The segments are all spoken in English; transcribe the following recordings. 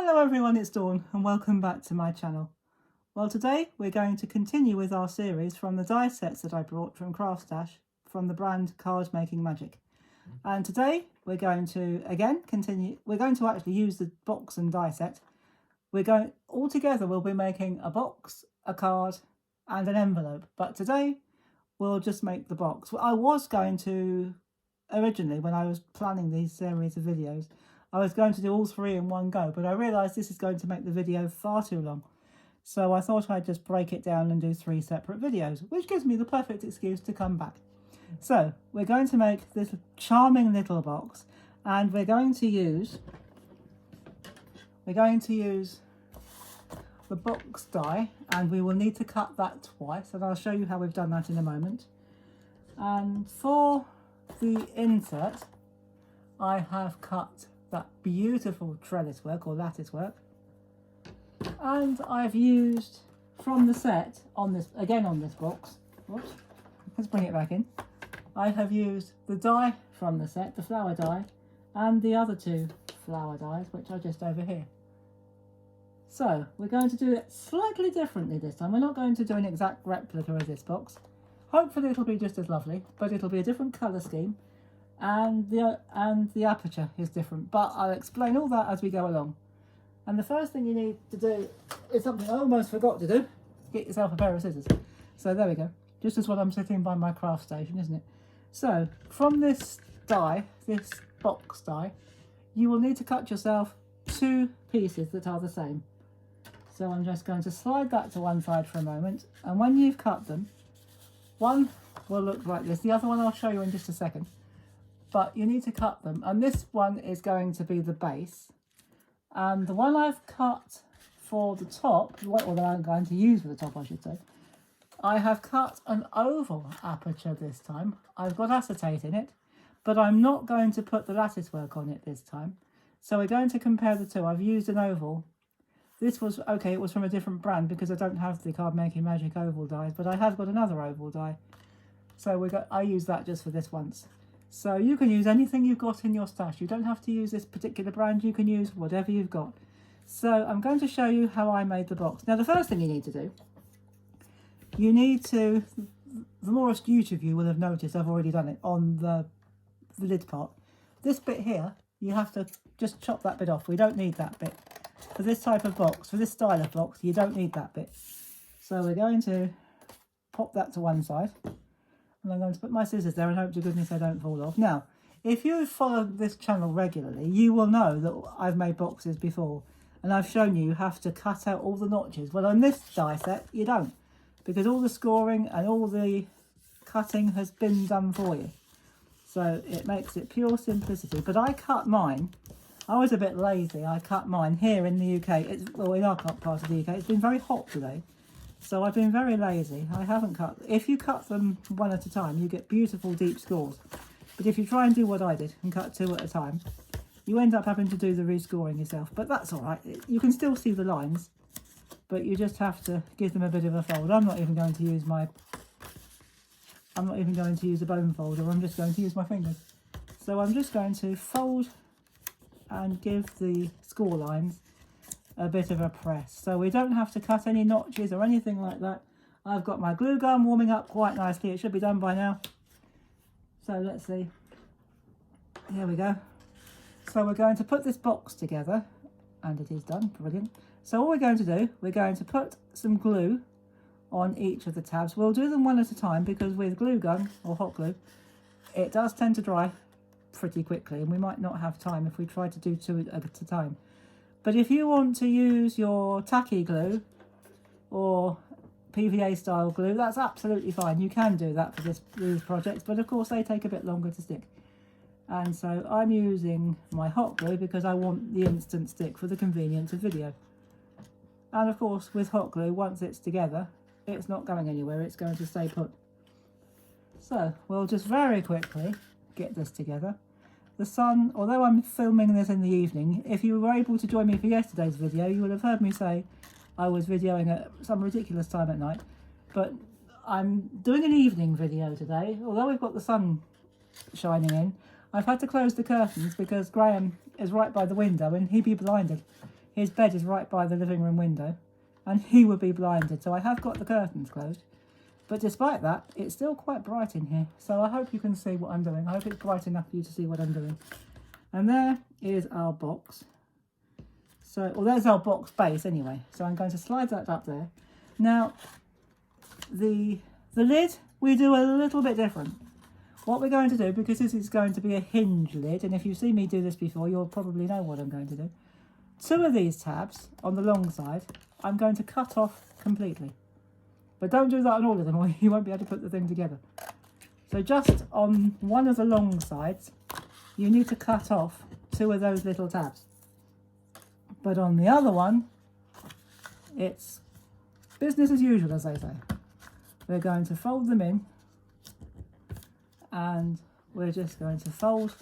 Hello everyone, it's Dawn and welcome back to my channel. Well, today we're going to continue with our series from the die sets that I brought from Craft Stash from the brand Card Making Magic. And today we're going to again continue, we're going to actually use the box and die set. All together we'll be making a box, a card and an envelope, but today we'll just make the box. I was going to, originally when I was planning these series of videos, I was going to do all three in one go, but I realised this is going to make the video far too long. So I thought I'd just break it down and do 3 separate videos, which gives me the perfect excuse to come back. So we're going to make this charming little box, and we're going to use the box die, and we will need to cut that twice, and I'll show you how we've done that in a moment. And for the insert, I have cut that beautiful trellis work or lattice work, and I've used from the set on this box, whoops, let's bring it back in. I have used the die from the set, the flower die, and the other 2 flower dies, which are just over here. So we're going to do it slightly differently this time. We're not going to do an exact replica of this box. Hopefully it'll be just as lovely, but it'll be a different colour scheme. And the aperture is different, but I'll explain all that as we go along. And the first thing you need to do is something I almost forgot to do. Get yourself a pair of scissors. So there we go, just as what I'm sitting by my craft station, isn't it? So from this die, this box die, you will need to cut yourself 2 pieces that are the same. So I'm just going to slide that to one side for a moment, and when you've cut them, one will look like this, the other one I'll show you in just a second. But you need to cut them, and this one is going to be the base, and the one I've cut for the top, or that I'm going to use for the top I should say, I have cut an oval aperture this time. I've got acetate in it, but I'm not going to put the lattice work on it this time, so we're going to compare the 2. I've used an oval. This was okay, it was from a different brand because I don't have the Card Making Magic oval dies, but I have got another oval die, so I use that just for this once. So you can use anything you've got in your stash. You don't have to use this particular brand. You can use whatever you've got. So I'm going to show you how I made the box. Now the first thing you need to do, the more astute of you will have noticed I've already done it on the lid part. This bit here, you have to just chop that bit off. We don't need that bit. For this type of box, for this style of box, you don't need that bit. So we're going to pop that to one side. And I'm going to put my scissors there and hope to goodness they don't fall off. Now, if you follow this channel regularly, you will know that I've made boxes before, and I've shown you have to cut out all the notches. Well, on this die set, you don't, because all the scoring and all the cutting has been done for you. So it makes it pure simplicity. But I cut mine. I was a bit lazy. I cut mine here in the UK. Well, in our part of the UK, it's been very hot today. So I've been very lazy. I haven't cut. If you cut them one at a time, you get beautiful deep scores. But if you try and do what I did and cut 2 at a time, you end up having to do the rescoring yourself. But that's all right. You can still see the lines, but you just have to give them a bit of a fold. I'm not even going to use a bone folder. I'm just going to use my fingers. So I'm just going to fold and give the score lines a bit of a press, so we don't have to cut any notches or anything like that. I've got my glue gun warming up quite nicely. It should be done by now. So let's see. Here we go. So we're going to put this box together, and it is done. Brilliant. So all we're going to do, we're going to put some glue on each of the tabs. We'll do them one at a time because with glue gun or hot glue, it does tend to dry pretty quickly, and we might not have time if we try to do 2 at a time. But if you want to use your tacky glue or PVA style glue, that's absolutely fine. You can do that for these projects, but of course they take a bit longer to stick. And so I'm using my hot glue because I want the instant stick for the convenience of video. And of course with hot glue, once it's together, it's not going anywhere, it's going to stay put. So we'll just very quickly get this together. The sun, although I'm filming this in the evening, if you were able to join me for yesterday's video, you would have heard me say I was videoing at some ridiculous time at night. But I'm doing an evening video today. Although we've got the sun shining in, I've had to close the curtains because Graham is right by the window and he'd be blinded. his bed is right by the living room window and he would be blinded. So I have got the curtains closed. But despite that, it's still quite bright in here. So I hope you can see what I'm doing. I hope it's bright enough for you to see what I'm doing. And there is our box. So, well, there's our box base anyway. So I'm going to slide that up there. Now, the lid, we do a little bit different. What we're going to do, because this is going to be a hinge lid, and if you've seen me do this before, you'll probably know what I'm going to do. 2 of these tabs on the long side, I'm going to cut off completely. But don't do that on all of them or you won't be able to put the thing together. So just on one of the long sides, you need to cut off 2 of those little tabs. But on the other one, it's business as usual, as they say. We're going to fold them in and we're just going to fold,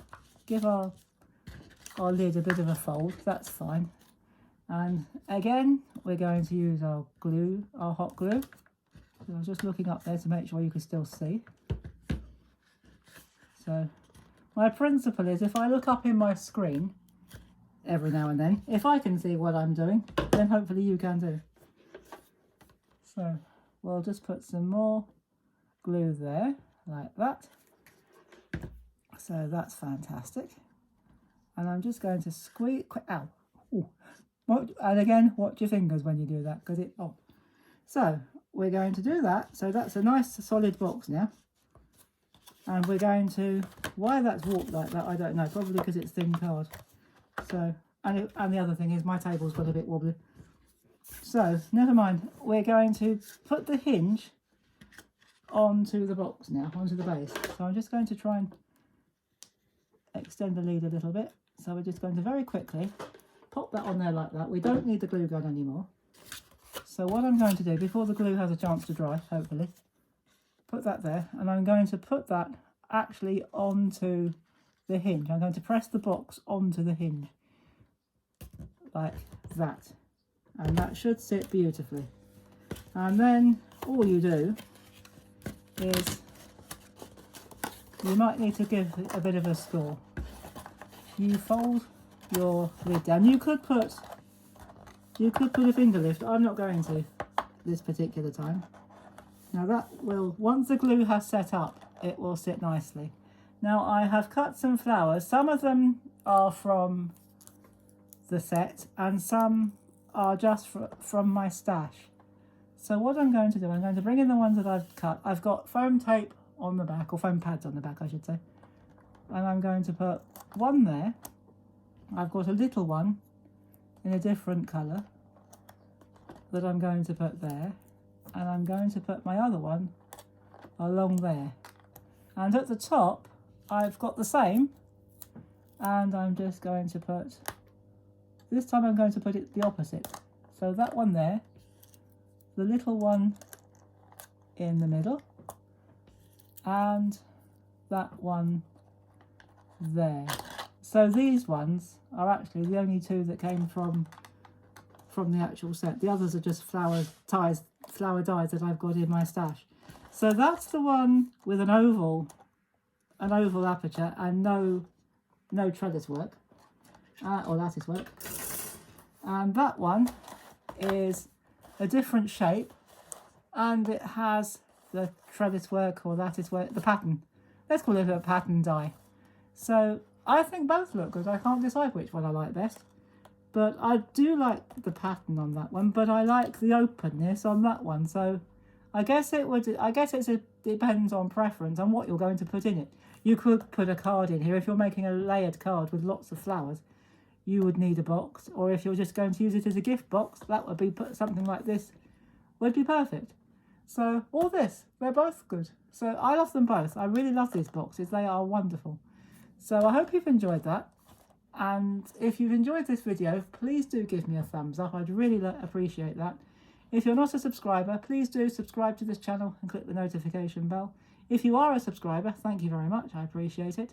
give our lid a bit of a fold, that's fine. And again, we're going to use our glue, our hot glue. So I was just looking up there to make sure you can still see. So my principle is if I look up in my screen every now and then, if I can see what I'm doing, then hopefully you can too. So we'll just put some more glue there, like that. So that's fantastic. And I'm just going to squeeze, ow, ooh. And again, watch your fingers when you do that, because it, oh. So we're going to do that. So that's a nice solid box now. And we're going to, why that's warped like that, I don't know, probably because it's thin card. So, and the other thing is my table's got a bit wobbly. So, never mind, we're going to put the hinge onto the box now, onto the base. So I'm just going to try and extend the lead a little bit. So we're just going to very quickly pop that on there like that. We don't need the glue gun anymore. So what I'm going to do, before the glue has a chance to dry, hopefully, put that there, and I'm going to put that actually onto the hinge. I'm going to press the box onto the hinge, like that. And that should sit beautifully. And then all you do is, you might need to give it a bit of a score. You fold your lid down. You could put a finger lift. I'm not going to this particular time. Now that will, once the glue has set up, it will sit nicely. Now I have cut some flowers. Some of them are from the set and some are just from my stash. So what I'm going to do, I'm going to bring in the ones that I've cut. I've got foam tape on the back, or foam pads on the back I should say. And I'm going to put one there. I've got a little one in a different colour that I'm going to put there. And I'm going to put my other one along there. And at the top, I've got the same. And I'm just going to put, this time I'm going to put it the opposite. So that one there, the little one in the middle, and that one there. So these ones are actually the only 2 that came from the actual set. The others are just flower dies that I've got in my stash. So that's the one with an oval aperture and no trellis work, or lattice work. And that one is a different shape, and it has the trellis work or lattice work, the pattern. Let's call it a pattern die. So I think both look good. I can't decide which one I like best. But I do like the pattern on that one, but I like the openness on that one. So I guess it depends on preference and what you're going to put in it. You could put a card in here. If you're making a layered card with lots of flowers, you would need a box. Or if you're just going to use it as a gift box, that would be, something like this would be perfect. So all this, they're both good. So I love them both. I really love these boxes. They are wonderful. So I hope you've enjoyed that. And if you've enjoyed this video, please do give me a thumbs up. I'd really appreciate that. If you're not a subscriber, please do subscribe to this channel and click the notification bell. If you are a subscriber, thank you very much. I appreciate it.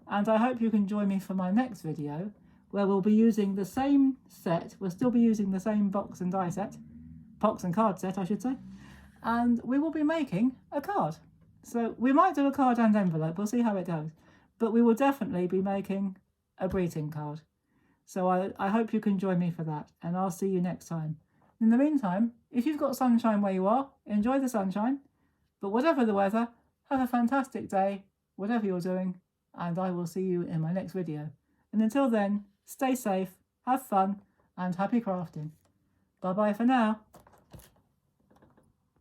And I hope you can join me for my next video, where we'll be using the same set. We'll still be using the same box and card set, I should say. And we will be making a card. So we might do a card and envelope. We'll see how it goes. But we will definitely be making a greeting card. So I hope you can join me for that, and I'll see you next time. In the meantime, if you've got sunshine where you are, enjoy the sunshine. But whatever the weather, have a fantastic day, whatever you're doing, and I will see you in my next video. And until then, stay safe, have fun, and happy crafting. Bye bye for now.